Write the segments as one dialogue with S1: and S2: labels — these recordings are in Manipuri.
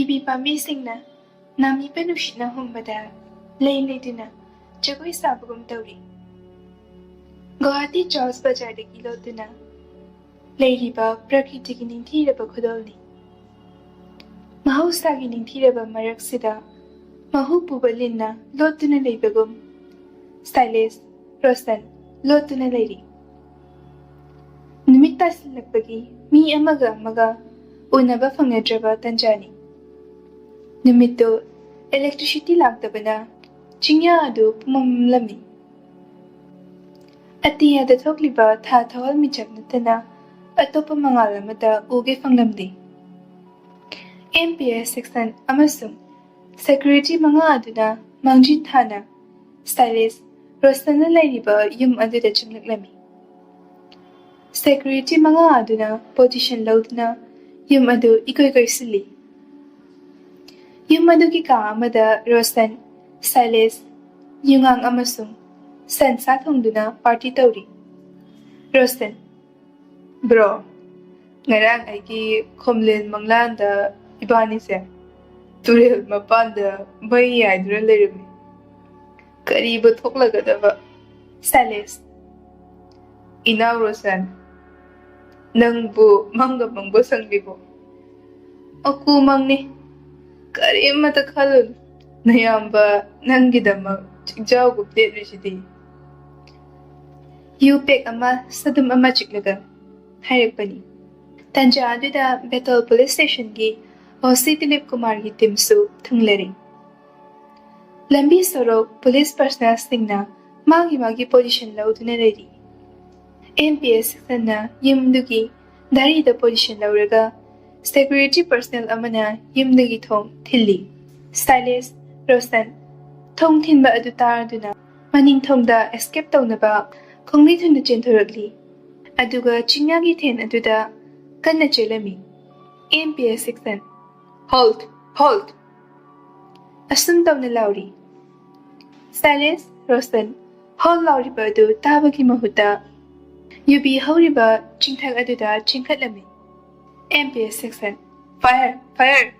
S1: Yubi pamisingna, nami penushina humbada, lay-layduna, jagoy sabagum tawri. Guwahati Charles Bazardagi loduna, layriba prakritiki ningthiraba khudolni. Mahausagi ningthiraba maraksida, mahu puba linna loduna laybagum, stylist, Rosan, loduna layri. Numit tasilakbagi, mi amaga unaba fangadraba tanjani. Numitto, electricity laktabana, chingya adu pumamlami. Atiyada thokliba tha thawal michak natana, atopa mangalamada uge fanglamdi. MPS section amasung, security mga aduna, mangjit thana, stylist, Rostana layriba yum aduda chimlaklami. Security mga aduna, position laudna, yum adu ikoy sili. Yum adu ki ka amada Rostan, stylist, yungang amasung, san sathong duna party tawri. Rostan, bro, ngarang ay ki kumlin manglanda ibani siya. Turil mapanda bayi ay dura layribi. Kariba thoklagadaba. Stylist, Inaw Rosan, nang bu manggabang busang bibo. Aku mang ni, kari matakhalul, nayamba nang gidamag, chigjaw gupdet rishidi. Yupek ama sadum ama chiklaga, hayrapani. Tanja aduda Bethel Police Station gi, o si Dilip Kumar gi timsu thunglari. Lambi sorok police personnel singna, magi position lauduna ready. MPS sana yumdugi dari da position lauraga security personnel amana yumdugi thong thilli. Stylist Rosan thong thinba adu taraduna maning thongda escape tawnaba khongli thunna chenthoragli. Aduga chinyagi then aduda kanna chelami. MPS section Halt! Asum tawna lauri. Stylist Rosan halt lauri badu tabagi mahuta Yubi horiba chingthag aduda chingkhatlami. MPS section Fire!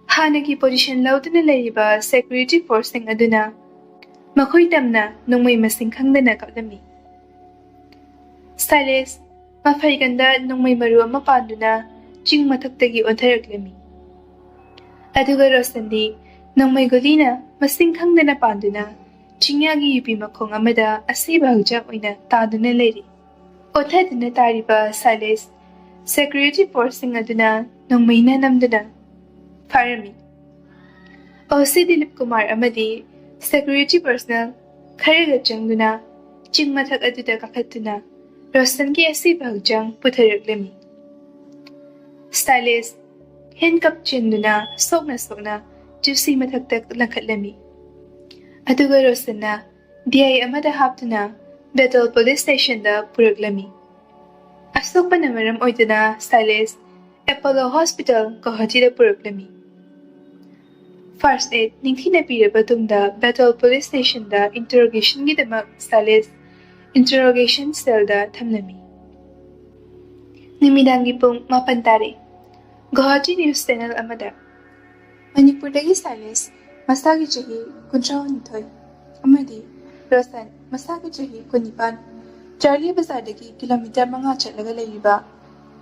S1: Hanagi position lauduna layriba security forcing aduna makhoy tamna nungmay masing khangdana kaplami. Stylist mafayganda nungmay maru ama panduna ching mathaktagi ontaraklami. Aduga Rosandi nungmay golina masing khangdana panduna Chinyagi yubi makhong amada asiba hujak oina taduna layri. Othaduna tariba stylist security forcing aduna nungmayna namduna. Farami. O si Dilip Kumar amadi security personnel kharaga changduna chingmathak aduda kakatuna Rostan ki asiba hujang putharaklami. Stylist handcuff chinduna sokna gypsy mathaktak langkhatlami. Aduga Rosana, DI amada haptuna, Bethel Police Station da puraklami. Asok pa namaram oidana, stylist, Apollo Hospital Guwahati da puraklami. First aid, ningthi na pirabatung da Bethel Police Station da interrogation gidamak, stylist, interrogation cell da thamlami. Nimidangi pong mapantari. Guwahati News Channel amada. Manipurdagi stylist, Masagi chahi kuntrawan thoy. Amadi Rosan masagi chahi kunipan. Charlie Bazardagi kilometer mga chatlaga layriba.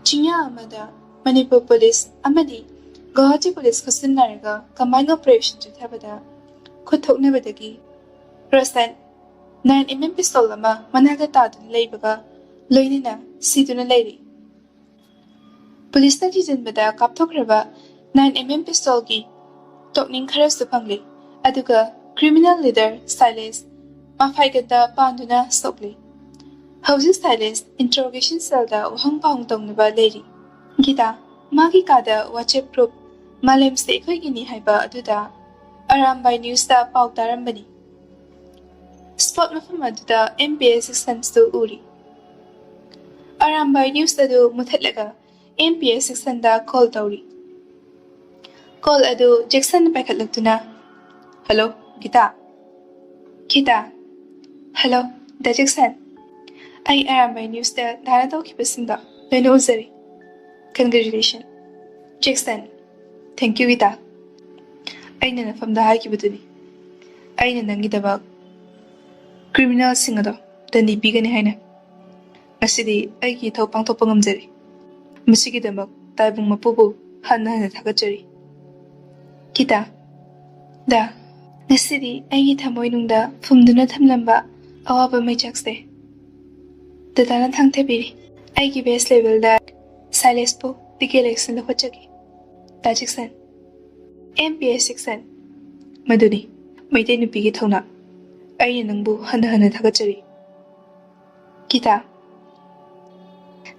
S1: Chinya amada Manipur Police amadi Guwahati Police kusunaraga combined operation chithabada khuthoknabadagi. Rosan 9mm pistol ama managa tadun laybaga loinina siduna layri. Police na tijanbada kapthokraba 9mm pistol gi Tokning kharasu phangli, aduga criminal leader stylist mafaigada panduna sokli. Hausi stylist interrogation cell da Wahengbam tongnaba layri. Gita magi kada WhatsApp group malem se khoi gini haiba aduda Arambai News da paw tarambani. Spot mafam aduda MPS section stu uri. Arambai News da du muthatlaga MPS section da call tawri. Call adu Jackson paikhatlagtuna. Hello, Gita. Hello, da Jackson. Ay Arambai News da dana tawkibasingda. Leno uzari. Congratulations. Jackson. Thank you, Gita. Aina nafamda haikibaduni. Aina nangidabak criminalsing ado dandi pigani haina. Ngasidi aigi ithau pangthokpa ngamjari. Masigidamak taibung mapubu hana thagachari. Gita. Da. Ngasidi aigi thamoinungda fumduna thamlamba awaba maichakse. Dadana thangthabiri. Aigi base level da Silaspo ticket election da hochagi. Tajiksan. MPS section. Maduni. Maitai nupigi thona. Aina nangbu hana thagachari. Gita.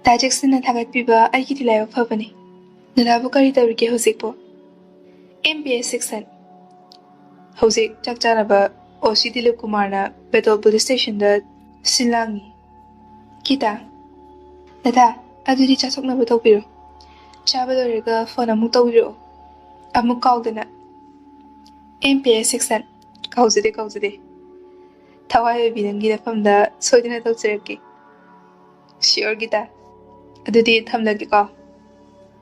S1: Tajiksan na thagatpiba aigi tilaiwa phabani. Nadabu kari tawrike hozikpo. MPS section. Hojik chakchanaba Oshi Dilip Kumar na Betul Police Station da Silangi. Gita. Dada, adudi chasoknaba tawbiro. Chaba loiraga phone amuk tawbiro. Amuk kaudana. MPS section. Kaujade. Thawai binangi da famda soidina tawchiraki. Sure, Gita. Adudi thamlagi ka.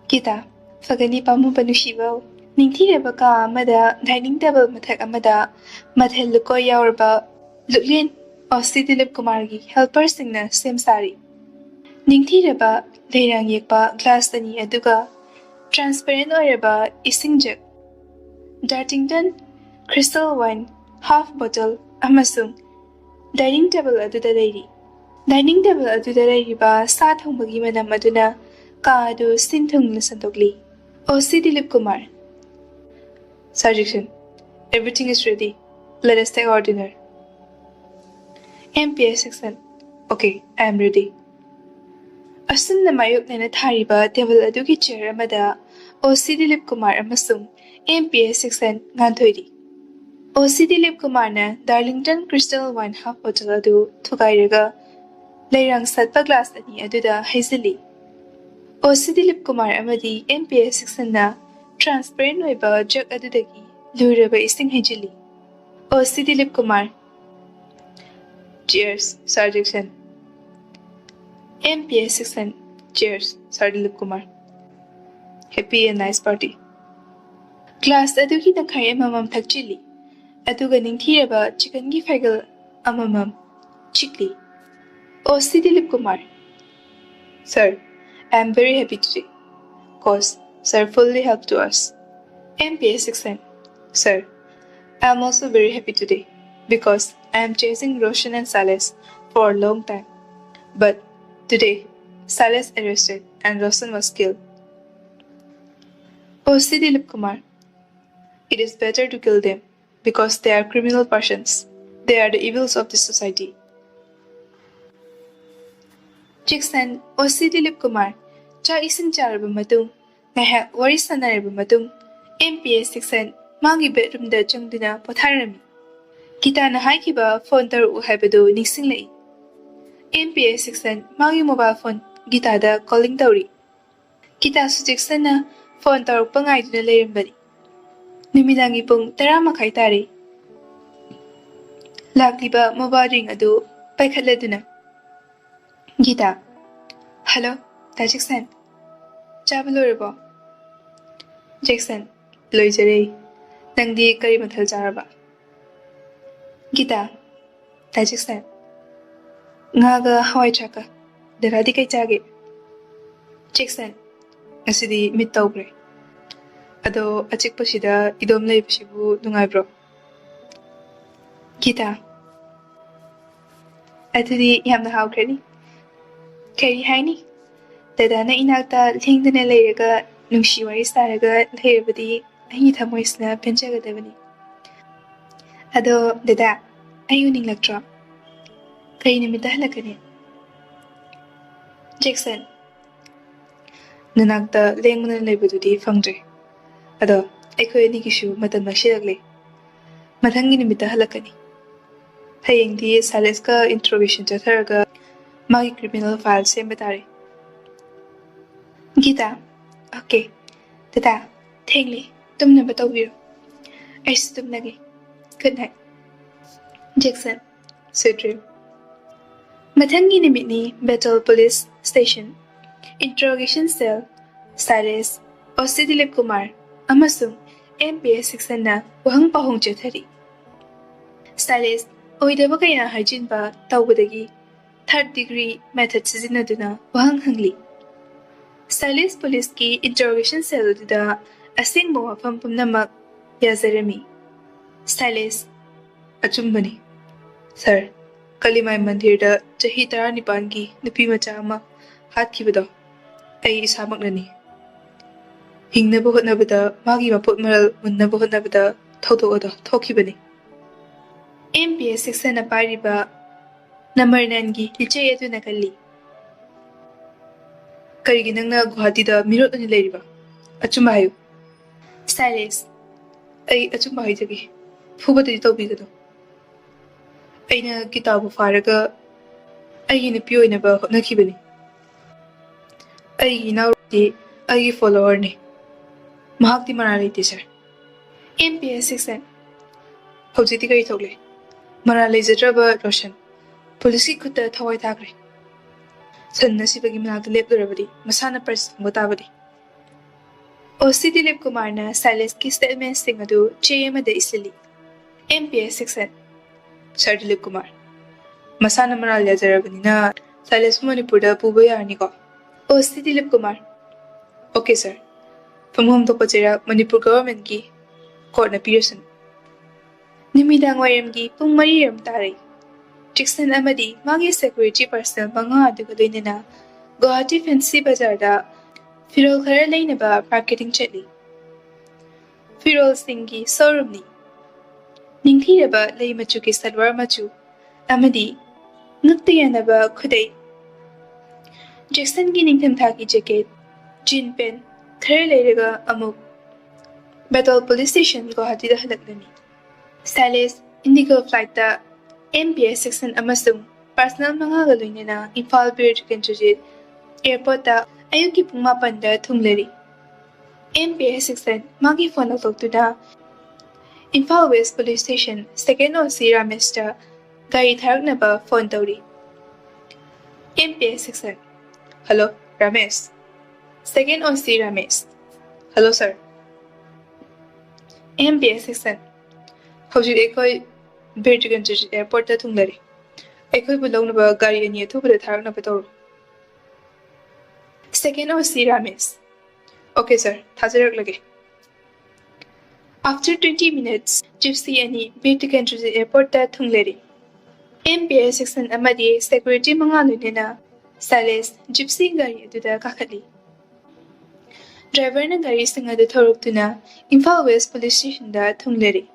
S1: Gita. Fagani pamu panushiba. Ningthireba ka amada dining table mathak amada mathel luko yaurba luklin Oshi Dilip Kumargi helper singna sem sari. Ningthireba leirang yekpa glass tani aduga transparent oireba isingjak. Dartington crystal wine half bottle amasung dining table aduda leiri. Dining table aduda leiriba sa thongbagi manam aduna ka adu sinthungna santokli. Oshi Dilip Kumar. Suggestion. Everything is ready. Let us take our dinner. MPS section. Okay, I am ready. Asun na mayok na nathariba table adugi chair amada Oshi Dilip Kumar amasung MPS section nganthori. Oshi Dilip Kumar na Darlington Crystal Wine half bottle adu thugairaga leirang satpa glass ani aduda haizili. Oshi Dilip Kumar amadi MPS section na transparent oiba jug adudagi luraba ising hajili. Oshi Dilip Kumar. Cheers, Sergeant. MPS section. Cheers, Sir Dilip Kumar. Happy and nice party. Class adugi nakhai amamam thakchili. Aduga ningthiraba chicken gi fagal amamam chikli. Oshi Dilip Kumar. Sir, I am very happy today. Cause Sir fully helped to us. MPS section. Sir, I am also very happy today because I am chasing Roshan and Silas for a long time. But today, Silas arrested and Roshan was killed. Oshi Dilip Kumar. It is better to kill them because they are criminal persons. They are the evils of this society. Jackson Oshi Dilip Kumar. Cha isin charaba matung. Ngahak wari sanaraba matung. MPS section. Mangi bedroom da changduna potharami. Gita na haikiba phone taru haibadu ningsinglai. MPS section mangi mobile phone Gita da calling tauri. Gita su Jackson na phone taru pangai duna leirambani. Numidangi pung 10 makai tari. Lakliba mobile ring adu paikhatladuna. Gita. Hello, ta Jackson. Chabalorabo. Jackson. Loijare. Nangdi kari mathal charaba. Gita. Ta Jackson. Ngaga hawai chaka. Daradi kai chage. Jackson. Asidi mit tawbre. Ado achikpasida idom laibasibu nungaibro. Gita. Adudi yamna hawkrani. Kari haini. Dadana inakta lingdana leiraga nungshi wari saraga leirabadi ahi thamoisna penchagadabani. Ado dada ayu ninglaktra. Kari nimita halakani. Jackson. Nanakta lengmana leibadudi fangdre. Ado aikhoy nigishu matam nashiragle. Mathangi nimita halakani. Hayengdi Silaska interrogation chatharaga magi criminal file sembatare. Gita. Okay. Dada. Thengli. Tumna batawbiro. Aisu tumnagi. Good night. Jackson. Sweet dream. Mathangi nimitni Betul Police Station. Interrogation cell. Silas. Oshi Dilip Kumar. amasung MPS section-na wahang pahong chethari. Stylist, oidaba kaya harjin ba tawbadagi third degree method sizinaduna wahang hangli. Stylist police ki interrogation cell duda asing mo wafam pumnamak yazarami. Stylist, achumbani. Sir, Kalimay Mandir da chahi tara nipan ki nupi macha ama hat kibado. Ay isamak na ni. Hingnaba hotnabada magi mapot maral munnaba hotnabada thawdoada thawkibani. MPS section na pariba number 9 gi lichay adu nakalli. Karigi nangna Guwahati da mirot ani leiriba. Achumba hayo. Stylist, ay achumba hayo jagi. Fubadadi tawbigado. Aina kitabu faraga aigi nupi oinaba hotnakibani. Aigi naurti aigi follower ni. Mahakti maraliti sir. MPS section. Hawjiti kari thogle. Maralay zadraba Roshan. Polisi kuta thawai thakre. San nasibagi managda lepdurabadi masana persang botabadi. Osi Dilip Kumar na Silas ki statement singadu JM da islili. MPS section. Sir Dilip Kumar. Masana maralya zarabani na Silas Manipurda pubayani ko. Osi Dilip Kumar. Okay sir. Pamhum to pachira Manipur government ki court na Pearson. Nimidang wayam gi pung mariram tari. Jackson amadi magi security personnel mga aduga na Guwahati Fancy Bazaar da Firol khara laina ba marketing chatli. Firol Singhi showroom ni. Ningthira ba lay machu ki salwar machu amadi nuktayana ba khudai. Jackson gi ningtham thaki jacket jean pen khara layraga amuk Battle Police Station Guwahati da halaklani. Stylist Indigo flight da MPS section amasung personal mga galoy na Imphal Bir Transit Airport da ayuki pung mapanda thunglari. MPS section magi phone to da Imphal West Police Station second OC Ramesh da gari tharak na ba phone tawri. MPS section. Hello, Ramesh. Second OC Ramesh. Hello sir. MPS section. Hawjik ekoi Bir Transit Airport da thunglari. Ekoi bu lawnaba gari ani athubada tharak na ba tawru. Second OC Ramesh. Okay sir, thajarak lage. After 20 minutes, Gypsy ani Bir Transit Airport da thunglari. MPS section amadi security mga lunina Silas Gypsy gari aduda kakali. Driver na gari sanga da thorok tuna Imphal West Police Station da thunglari.